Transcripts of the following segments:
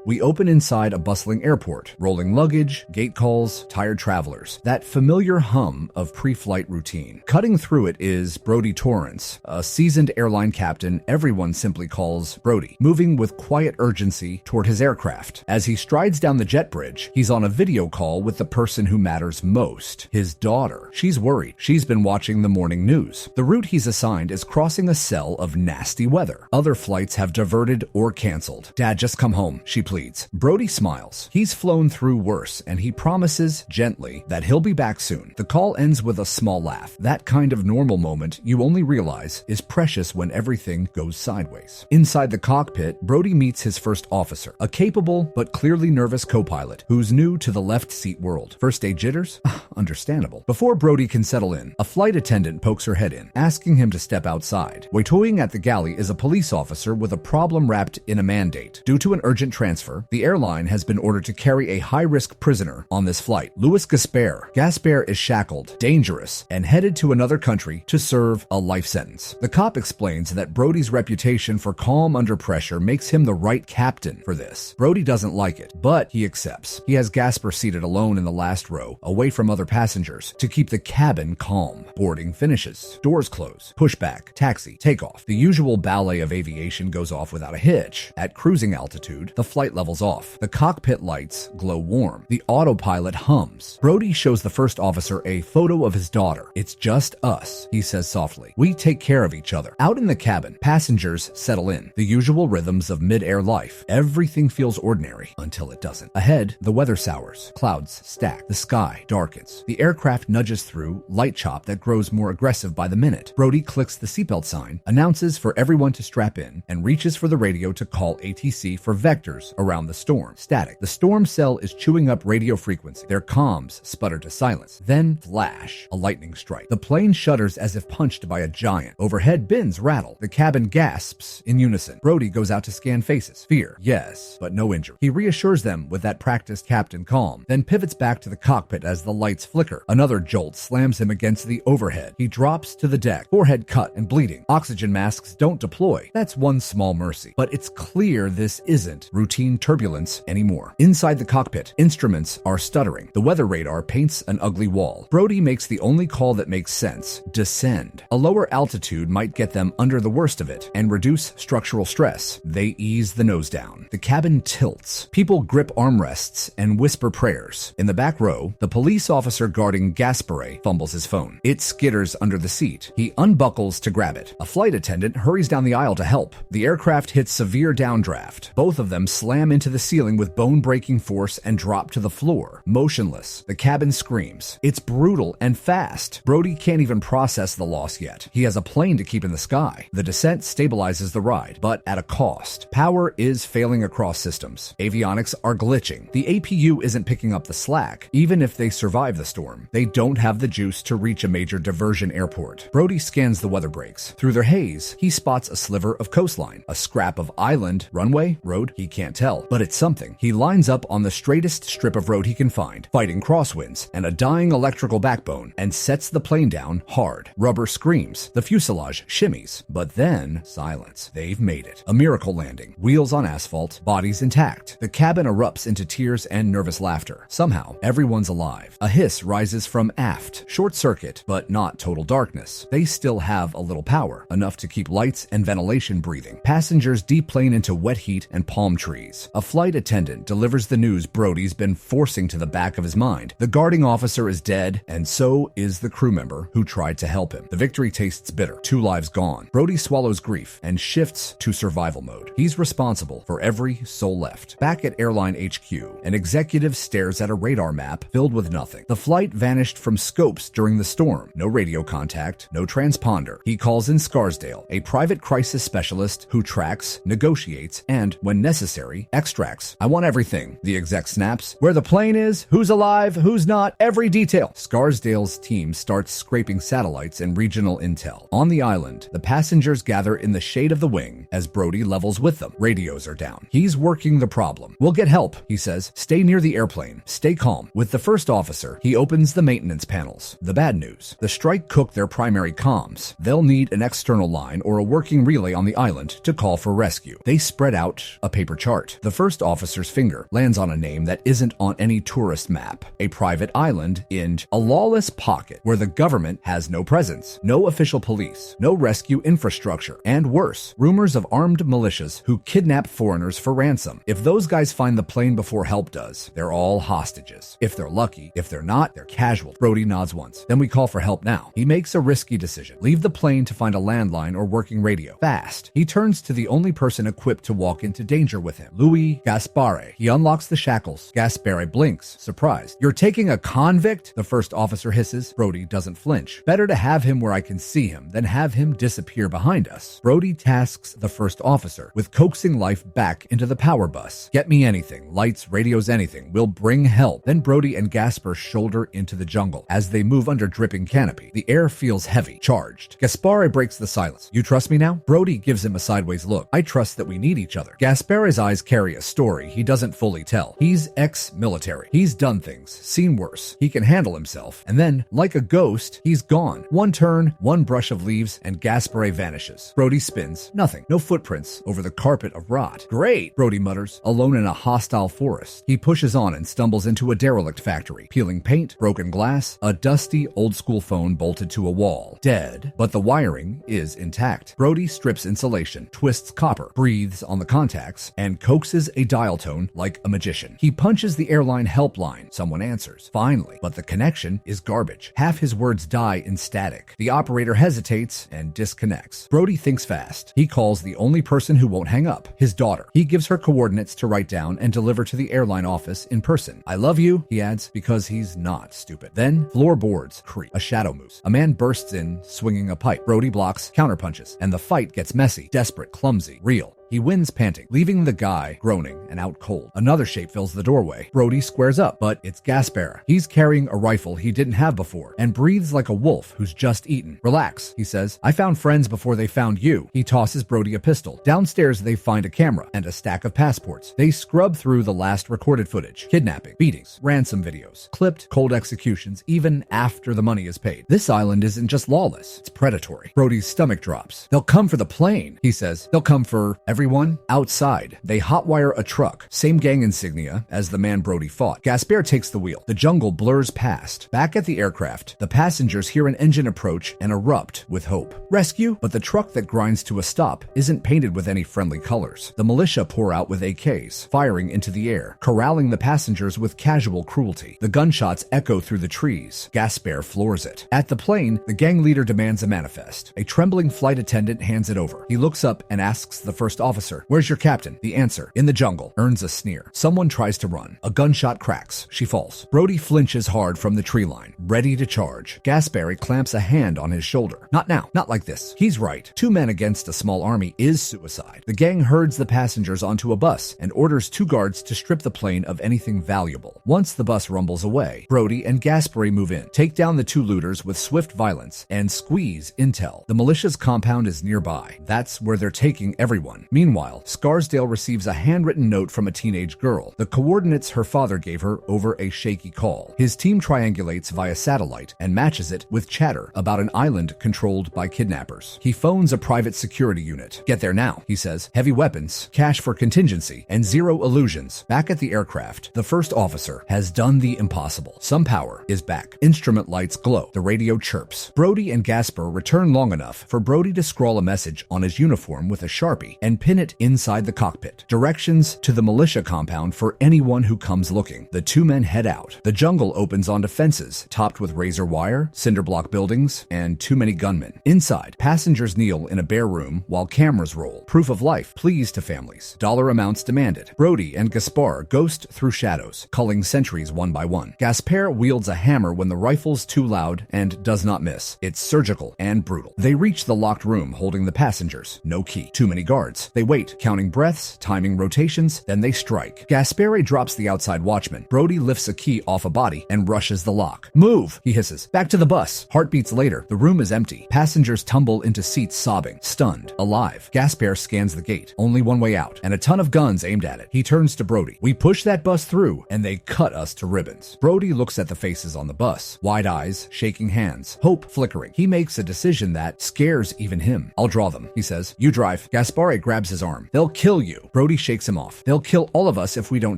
We open inside a bustling airport, rolling luggage, gate calls, tired travelers. That familiar hum of pre-flight routine. Cutting through it is Brodie Torrance, a seasoned airline captain everyone simply calls Brodie, moving with quiet urgency toward his aircraft. As he strides down the jet bridge, he's on a video call with the person who matters most, his daughter. She's worried. She's been watching the morning news. The route he's assigned is crossing a cell of nasty weather. Other flights have diverted or canceled. Dad, just come home, she pleads. Brodie smiles. He's flown through worse, and he promises, gently, that he'll be back soon. The call ends with a small laugh. That kind of normal moment you only realize is precious when everything goes sideways. Inside the cockpit, Brodie meets his first officer, a capable but clearly nervous co-pilot who's new to the left seat world. First day jitters? Understandable. Before Brodie can settle in, a flight attendant pokes her head in, asking him to step outside. Waiting at the galley is a police officer with a problem wrapped in a mandate. Due to an urgent transfer, the airline has been ordered to carry a high-risk prisoner on this flight, Louis Gaspare. Gaspare is shackled, dangerous, and headed to another country to serve a life sentence. The cop explains that Brodie's reputation for calm under pressure makes him the right captain for this. Brodie doesn't like it, but he accepts. He has Gaspare seated alone in the last row, away from other passengers, to keep the cabin calm. Boarding finishes. Doors close. Pushback. Taxi. Takeoff. The usual ballet of aviation goes off without a hitch. At cruising altitude, the flight levels off. The cockpit lights glow warm. The autopilot hums. Brodie shows the first officer a photo of his daughter. It's just us, he says softly. We take care of each other. Out in the cabin, passengers settle in. The usual rhythms of mid-air life. Everything feels ordinary until it doesn't. Ahead, the weather sours. Clouds stack. The sky darkens. The aircraft nudges through light chop that grows more aggressive by the minute. Brodie clicks the seatbelt sign, announces for everyone to strap in, and reaches for the radio to call ATC for vectors around the storm. Static. The storm cell is chewing up radio frequency. Their comms sputter to silence. Then flash. A lightning strike. The plane shudders as if punched by a giant. Overhead bins rattle. The cabin gasps in unison. Brodie goes out to scan faces. Fear. Yes, but no injury. He reassures them with that practiced captain calm, then pivots back to the cockpit as the lights flicker. Another jolt slams him against the overhead. He drops to the deck, forehead cut and bleeding. Oxygen masks don't deploy. That's one small mercy. But it's clear this isn't routine turbulence anymore. Inside the cockpit, instruments are stuttering. The weather radar paints an ugly wall. Brodie makes the only call that makes sense: descend. A lower altitude might get them under the worst of it and reduce structural stress. They ease the nose down. The cabin tilts. People grip armrests and whisper prayers. In the back row, the police officer guarding Gaspare fumbles his phone. It skitters under the seat. He unbuckles to grab it. A flight attendant hurries down the aisle to help. The aircraft hits severe downdraft. Both of them slam into the ceiling with bone-breaking force and drop to the floor, motionless. The cabin screams. It's brutal and fast. Brodie can't even process the loss yet. He has a plane to keep in the sky. The descent stabilizes the ride, but at a cost. Power is failing across systems. Avionics are glitching. The APU isn't picking up the slack. Even if they survive the storm, they don't have the juice to reach a major diversion airport. Brodie scans the weather breaks. Through their haze, he spots a sliver of coastline, a scrap of island, runway, road, he can't tell, but it's something. He lines up on the straightest strip of road he can find, fighting crosswinds and a dying electrical backbone, and sets the plane down hard. Rubber screams, the fuselage shimmies, but then silence. They've made it. A miracle landing. Wheels on asphalt, bodies intact. The cabin erupts into tears and nervous laughter. Somehow, everyone's alive. A hiss rises from aft. Short circuit, but not total darkness. They still have a little power, enough to keep lights and ventilation breathing. Passengers deplane into wet heat and palm trees. A flight attendant delivers the news Brodie's been forcing to the back of his mind. The guarding officer is dead, and so is the crew member who tried to help him. The victory tastes bitter. 2 lives gone. Brodie swallows grief and shifts to survival mode. He's responsible for every soul left. Back at airline HQ, an executive stares at a radar map filled with nothing. The flight vanished from scopes during the storm. No radio contact, no transponder. He calls in Scarsdale, a private crisis specialist who tracks, negotiates, and, when necessary, extracts. I want everything, the exec snaps. Where the plane is, who's alive, who's not, every detail. Scarsdale's team starts scraping satellites and regional intel. On the island, the passengers gather in the shade of the wing as Brodie levels with them. Radios are down. He's working the problem. We'll get help, he says. Stay near the airplane. Stay calm. With the first officer, he opens the maintenance panels. The bad news: the strike cooked their primary comms. They'll need an external line or a working relay on the island to call for rescue. They spread out a paper chart. The first officer's finger lands on a name that isn't on any tourist map. A private island in a lawless pocket where the government has no presence, no official police, no rescue infrastructure, and worse, rumors of armed militias who kidnap foreigners for ransom. If those guys find the plane before help does, they're all hostages. If they're lucky, if they're not, they're casual. Brodie nods once. Then we call for help now. He makes a risky decision. Leave the plane to find a landline or working radio. Fast. He turns to the only person equipped to walk into danger with him, Louis Gaspare. He unlocks the shackles. Gaspare blinks, surprised. You're taking a convict? The first officer hisses. Brodie doesn't flinch. Better to have him where I can see him than have him disappear behind us. Brodie tasks the first officer with coaxing life back into the power bus. Get me anything, lights, radios, anything. We'll bring help. Then Brodie and Gaspare shoulder into the jungle. As they move under dripping canopy, the air feels heavy, charged. Gaspare breaks the silence. You trust me now? Brodie gives him a sideways look. I trust that we need each other. Gaspare's eyes carry a story he doesn't fully tell. He's ex-military. He's done things, seen worse. He can handle himself. And then, like a ghost, he's gone. One turn, one brush of leaves, and Gaspare vanishes. Brodie spins. Nothing. No footprints over the carpet of rot. Great, Brodie mutters, alone in a hostile forest. He pushes on and stumbles into a derelict factory. Peeling paint, broken glass, a dusty old-school phone bolted to a wall. Dead, but the wiring is intact. Brodie strips insulation, twists copper, breathes on the contacts, and coaxes a dial tone like a magician. He punches the airline helpline. Someone answers. Finally, but the connection is garbage. Half his words die in static. The operator hesitates and disconnects. Brodie thinks fast. He calls the only person who won't hang up, his daughter. He gives her coordinates to write down and deliver to the airline office in person. I love you, he adds, because he's not stupid. Then, floorboards creak. A shadow moves. A man bursts in, swinging a pipe. Brodie blocks, counterpunches, and the fight gets messy, desperate, clumsy, real. He wins panting, leaving the guy groaning and out cold. Another shape fills the doorway. Brodie squares up, but it's Gaspare. He's carrying a rifle he didn't have before and breathes like a wolf who's just eaten. Relax, he says. I found friends before they found you. He tosses Brodie a pistol. Downstairs, they find a camera and a stack of passports. They scrub through the last recorded footage. Kidnapping, beatings, ransom videos, clipped, cold executions, even after the money is paid. This island isn't just lawless, it's predatory. Brodie's stomach drops. They'll come for the plane, he says. They'll come for everyone. Outside, they hotwire a truck, same gang insignia as the man Brodie fought. Gaspare takes the wheel. The jungle blurs past. Back at the aircraft, the passengers hear an engine approach and erupt with hope. Rescue? But the truck that grinds to a stop isn't painted with any friendly colors. The militia pour out with AKs, firing into the air, corralling the passengers with casual cruelty. The gunshots echo through the trees. Gaspare floors it. At the plane, the gang leader demands a manifest. A trembling flight attendant hands it over. He looks up and asks the first officer, "Where's your captain?" The answer, "In the jungle," earns a sneer. Someone tries to run. A gunshot cracks. She falls. Brodie flinches hard from the tree line, ready to charge. Gaspare clamps a hand on his shoulder. Not now. Not like this. He's right. 2 men against a small army is suicide. The gang herds the passengers onto a bus and orders 2 guards to strip the plane of anything valuable. Once the bus rumbles away, Brodie and Gaspare move in, take down the 2 looters with swift violence, and squeeze intel. The militia's compound is nearby. That's where they're taking everyone. Meanwhile, Scarsdale receives a handwritten note from a teenage girl, the coordinates her father gave her over a shaky call. His team triangulates via satellite and matches it with chatter about an island controlled by kidnappers. He phones a private security unit. "Get there now," he says. "Heavy weapons, cash for contingency, and 0 illusions." Back at the aircraft, the first officer has done the impossible. Some power is back. Instrument lights glow. The radio chirps. Brodie and Gaspare return long enough for Brodie to scrawl a message on his uniform with a Sharpie and pin it inside the cockpit. Directions to the militia compound for anyone who comes looking. The 2 men head out. The jungle opens onto fences, topped with razor wire, cinder block buildings, and too many gunmen. Inside, passengers kneel in a bare room while cameras roll. Proof of life, pleas to families. Dollar amounts demanded. Brodie and Gaspare ghost through shadows, culling sentries one by one. Gaspare wields a hammer when the rifle's too loud and does not miss. It's surgical and brutal. They reach the locked room holding the passengers. No key. Too many guards. They wait, counting breaths, timing rotations, then they strike. Gaspare drops the outside watchman. Brodie lifts a key off a body and rushes the lock. "Move," he hisses. "Back to the bus." Heartbeats later, the room is empty. Passengers tumble into seats sobbing, stunned, alive. Gaspare scans the gate. Only one way out, and a ton of guns aimed at it. He turns to Brodie. "We push that bus through, and they cut us to ribbons." Brodie looks at the faces on the bus. Wide eyes, shaking hands, hope flickering. He makes a decision that scares even him. "I'll draw them," he says. "You drive." Gaspare grabs grabs his arm. "They'll kill you." Brodie shakes him off. "They'll kill all of us if we don't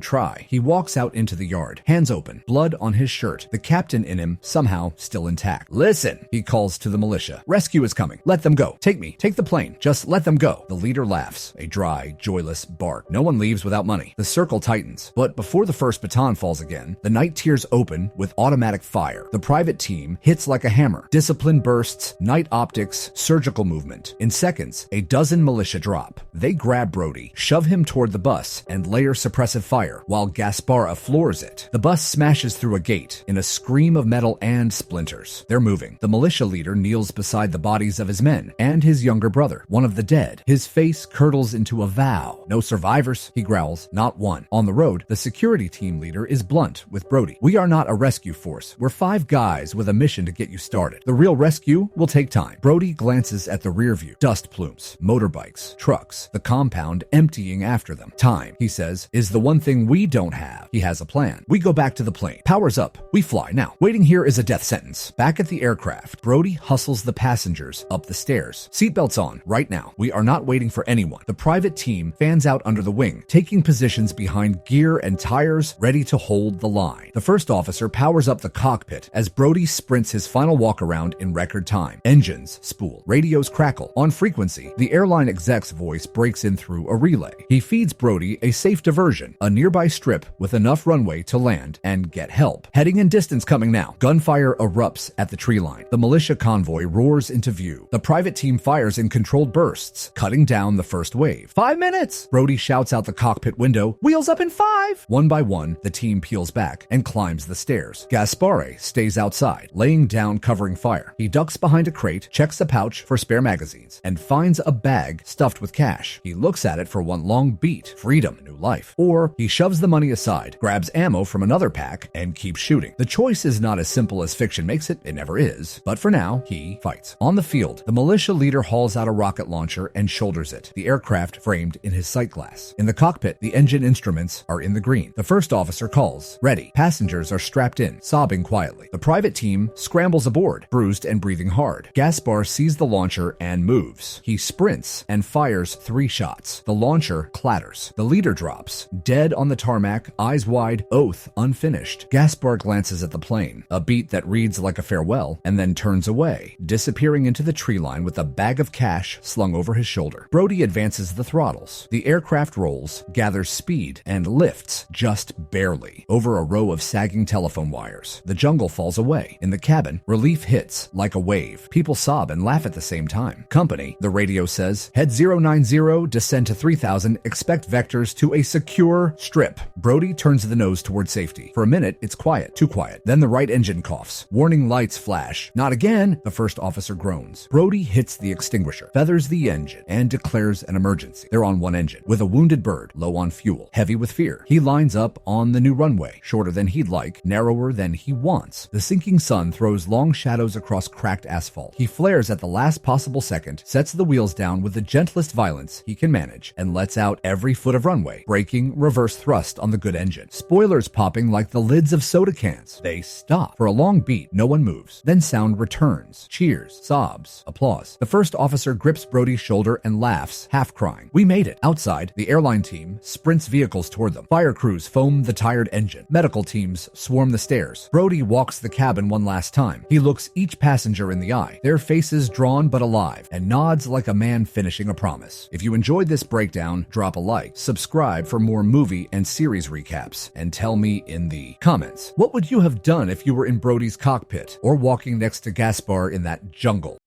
try." He walks out into the yard, hands open, blood on his shirt, the captain in him somehow still intact. "Listen," he calls to the militia. "Rescue is coming. Let them go. Take the plane. Just let them go." The leader laughs, a dry, joyless bark. No one leaves without money. The circle tightens. But before the first baton falls again, the night tiers open with automatic fire. The private team hits like a hammer. Discipline bursts, night optics, surgical movement. In seconds, a dozen militia drop. They grab Brodie, shove him toward the bus, and layer suppressive fire while Gaspare floors it. The bus smashes through a gate in a scream of metal and splinters. They're moving. The militia leader kneels beside the bodies of his men and his younger brother, one of the dead. His face curdles into a vow. "No survivors," he growls. "Not one." On the road, the security team leader is blunt with Brodie. "We are not a rescue force. We're 5 guys with a mission to get you started. The real rescue will take time." Brodie glances at the rear view. Dust plumes, motorbikes, trucks, the compound emptying after them. "Time," he says, "is the one thing we don't have." He has a plan. "We go back to the plane. Power's up. We fly now. Waiting here is a death sentence." Back at the aircraft, Brodie hustles the passengers up the stairs. "Seatbelts on, right now. We are not waiting for anyone." The private team fans out under the wing, taking positions behind gear and tires, ready to hold the line. The first officer powers up the cockpit as Brodie sprints his final walk around in record time. Engines spool. Radios crackle. On frequency, the airline exec's voice breaks in through a relay. He feeds Brodie a safe diversion, a nearby strip with enough runway to land and get help. Heading in distance coming now. Gunfire erupts at the tree line. The militia convoy roars into view. The private team fires in controlled bursts, cutting down the first wave. 5 minutes! Brodie shouts out the cockpit window. "Wheels up in 5!" One by one, the team peels back and climbs the stairs. Gaspare stays outside, laying down covering fire. He ducks behind a crate, checks a pouch for spare magazines, and finds a bag stuffed with cash. He looks at it for one long beat. Freedom, new life. Or he shoves the money aside, grabs ammo from another pack, and keeps shooting. The choice is not as simple as fiction makes it. It never is. But for now, he fights. On the field, the militia leader hauls out a rocket launcher and shoulders it, the aircraft framed in his sight glass. In the cockpit, the engine instruments are in the green. The first officer calls. "Ready." Passengers are strapped in, sobbing quietly. The private team scrambles aboard, bruised and breathing hard. Gaspare sees the launcher and moves. He sprints and fires 3 shots. The launcher clatters. The leader drops, dead on the tarmac, eyes wide, oath unfinished. Gaspare glances at the plane, a beat that reads like a farewell, and then turns away, disappearing into the tree line with a bag of cash slung over his shoulder. Brodie advances the throttles. The aircraft rolls, gathers speed, and lifts just barely over a row of sagging telephone wires. The jungle falls away. In the cabin, relief hits like a wave. People sob and laugh at the same time. "Company," the radio says, "head 090, descend to 3000, expect vectors to a secure strip." Brodie turns the nose toward safety. For a minute, it's quiet, too quiet. Then the right engine coughs. Warning lights flash. "Not again," the first officer groans. Brodie hits the extinguisher, feathers the engine, and declares an emergency. They're on one engine, with a wounded bird, low on fuel, heavy with fear. He lines up on the new runway, shorter than he'd like, narrower than he wants. The sinking sun throws long shadows across cracked asphalt. He flares at the last possible second, sets the wheels down with the gentlest violence he can manage, and lets out every foot of runway, braking reverse thrust on the good engine. Spoilers popping like the lids of soda cans. They stop. For a long beat, no one moves. Then sound returns. Cheers, sobs, applause. The first officer grips Brodie's shoulder and laughs, half crying. "We made it." Outside, the airline team sprints vehicles toward them. Fire crews foam the tired engine. Medical teams swarm the stairs. Brodie walks the cabin one last time. He looks each passenger in the eye, their faces drawn but alive, and nods like a man finishing a promise. If you enjoyed this breakdown, drop a like, subscribe for more movie and series recaps, and tell me in the comments, what would you have done if you were in Brodie's cockpit or walking next to Gaspare in that jungle?